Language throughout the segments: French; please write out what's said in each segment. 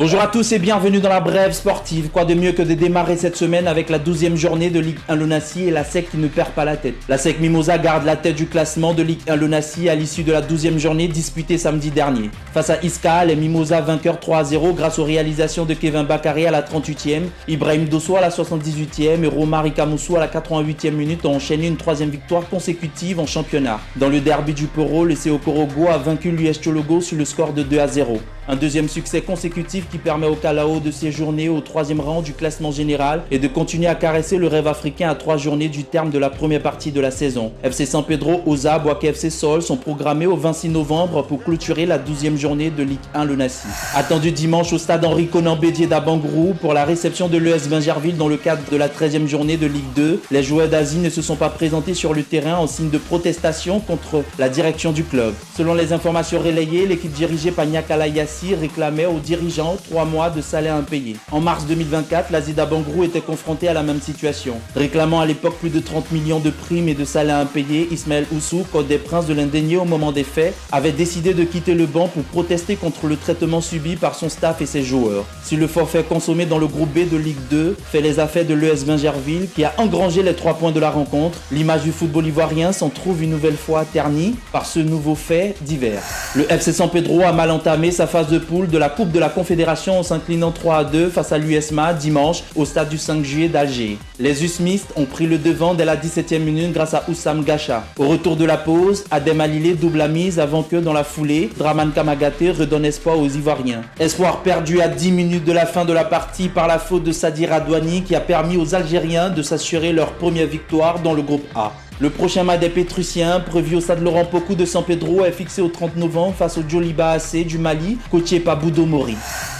Bonjour à tous et bienvenue dans la brève sportive. Quoi de mieux que de démarrer cette semaine avec la 12e journée de Ligue 1 Lonassi et la SEC qui ne perd pas la tête. La SEC Mimosa garde la tête du classement de Ligue 1 Lonassi à l'issue de la 12e journée disputée samedi dernier. Face à Iska, les Mimosa vainqueurs 3-0 grâce aux réalisations de Kevin Bakary à la 38e, Ibrahim Dosso à la 78e et Romar Ikamoussou à la 88e minute ont enchaîné une troisième victoire consécutive en championnat. Dans le derby du Poro, le CO Korogo a vaincu l'US Chologo sur le score de 2-0. Un deuxième succès consécutif qui permet au Kalao de séjourner au 3e rang du classement général et de continuer à caresser le rêve africain à 3 journées du terme de la première partie de la saison. FC San Pedro, Oza, Boaké FC Sol sont programmés au 26 novembre pour clôturer la 12e journée de Ligue 1 Lonassi. Attendu dimanche au stade Henri Conan Bédier d'Abangrou pour la réception de l'ES Bingerville dans le cadre de la 13e journée de Ligue 2, les joueurs d'Asie ne se sont pas présentés sur le terrain en signe de protestation contre la direction du club. Selon les informations relayées, l'équipe dirigée par Nyakala Yassi réclamait aux dirigeants 3 mois de salaire impayé. En mars 2024, l'Asie d'Abangrou était confrontée à la même situation. Réclamant à l'époque plus de 30 millions de primes et de salaires impayés, Ismaël Oussou, code des princes de l'Indénié au moment des faits, avait décidé de quitter le banc pour protester contre le traitement subi par son staff et ses joueurs. Si le forfait consommé dans le groupe B de Ligue 2 fait les affaires de l'ES Bingerville qui a engrangé les 3 points de la rencontre, l'image du football ivoirien s'en trouve une nouvelle fois ternie par ce nouveau fait divers. Le FC San Pedro a mal entamé sa phase de poule de la Coupe de la Confédération en s'inclinant 3-2 face à l'USMA dimanche au stade du 5 juillet d'Alger. Les Usmistes ont pris le devant dès la 17e minute grâce à Oussam Gacha. Au retour de la pause, Adem Alilé double la mise avant que dans la foulée, Draman Kamagaté redonne espoir aux Ivoiriens. Espoir perdu à 10 minutes de la fin de la partie par la faute de Sadi Radouani qui a permis aux Algériens de s'assurer leur première victoire dans le groupe A. Le prochain match des Pétrusiens, prévu au stade Laurent Pokou de San Pedro, est fixé au 30 novembre face au Djoliba AC du Mali, coaché par Boudo Mori.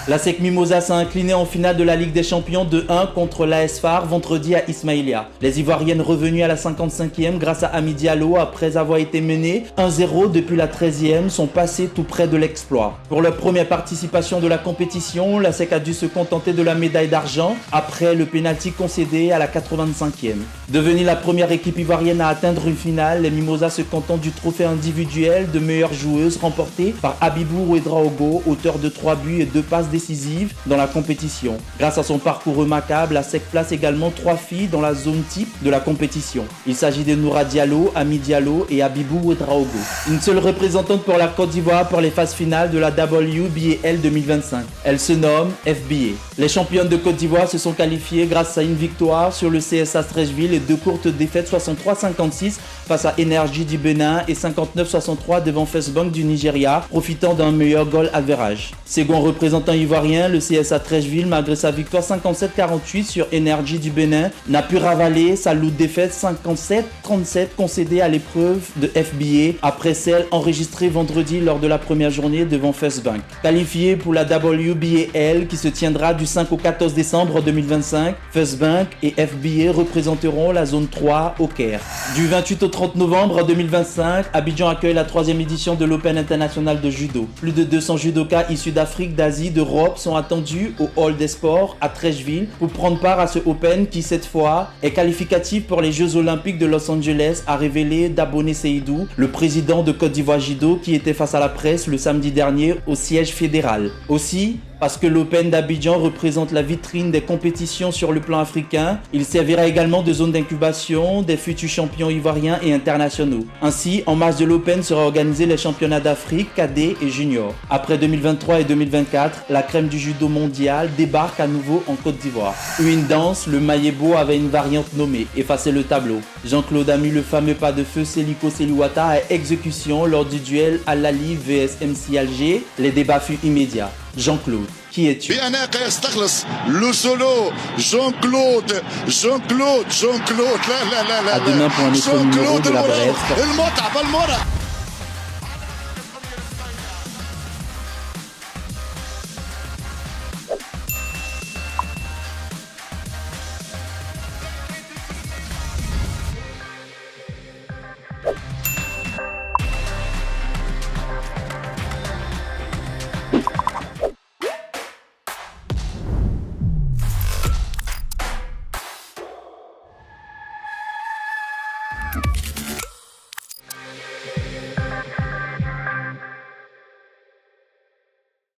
La SEC Mimosa s'est inclinée en finale de la Ligue des Champions de 1 contre l'AS FAR vendredi à Ismaïlia. Les Ivoiriennes revenues à la 55e grâce à Ami Diallo après avoir été menées 1-0 depuis la 13e sont passées tout près de l'exploit. Pour leur première participation de la compétition, la SEC a dû se contenter de la médaille d'argent après le pénalty concédé à la 85e. Devenue la première équipe ivoirienne à atteindre une finale, les Mimosas se contentent du trophée individuel de meilleure joueuse remporté par Abibou Ouedraogo, auteur de 3 buts et 2 passes décisive dans la compétition. Grâce à son parcours remarquable, la SEC place également 3 filles dans la zone type de la compétition. Il s'agit de Noura Diallo, Ami Diallo et Abibou Ouedraogo. Une seule représentante pour la Côte d'Ivoire pour les phases finales de la WBAL 2025. Elle se nomme FBA. Les championnes de Côte d'Ivoire se sont qualifiées grâce à une victoire sur le CSA Strècheville et 2 courtes défaites 63-56 face à Énergie du Bénin et 59-63 devant First Bank du Nigeria, profitant d'un meilleur goal average. Second représentant ivoirien, le CSA Trècheville, malgré sa victoire 57-48 sur Énergie du Bénin, n'a pu ravaler sa lourde défaite 57-37 concédée à l'épreuve de FBA après celle enregistrée vendredi lors de la première journée devant First Bank. Qualifié pour la WBAL qui se tiendra du 5 au 14 décembre 2025, First Bank et FBA représenteront la zone 3 au Caire. Du 28 au 30 novembre 2025, Abidjan accueille la 3e édition de l'Open International de Judo. Plus de 200 judokas issus d'Afrique, d'Asie, d'Europe sont attendus au Hall des Sports à Trècheville pour prendre part à ce Open qui cette fois est qualificatif pour les Jeux Olympiques de Los Angeles, a révélé Daboné Seydou, le président de Côte d'Ivoire Judo qui était face à la presse le samedi dernier au siège fédéral. Aussi, parce que l'Open d'Abidjan représente la vitrine des compétitions sur le plan africain, il servira également de zone d'incubation des futurs champions ivoiriens et internationaux. Ainsi, en marge de l'Open sera organisé les championnats d'Afrique, cadets et juniors. Après 2023 et 2024, la crème du judo mondial débarque à nouveau en Côte d'Ivoire. Une danse, le Mayebo avait une variante nommée Effacer le tableau. Jean-Claude a mis le fameux pas de feu Seliko Seliwata à exécution lors du duel Al-Ali vs MC Alger. Les débats furent immédiats. Jean-Claude, qui es-tu? Le solo, Jean-Claude, À demain pour un autre numéro de la brève.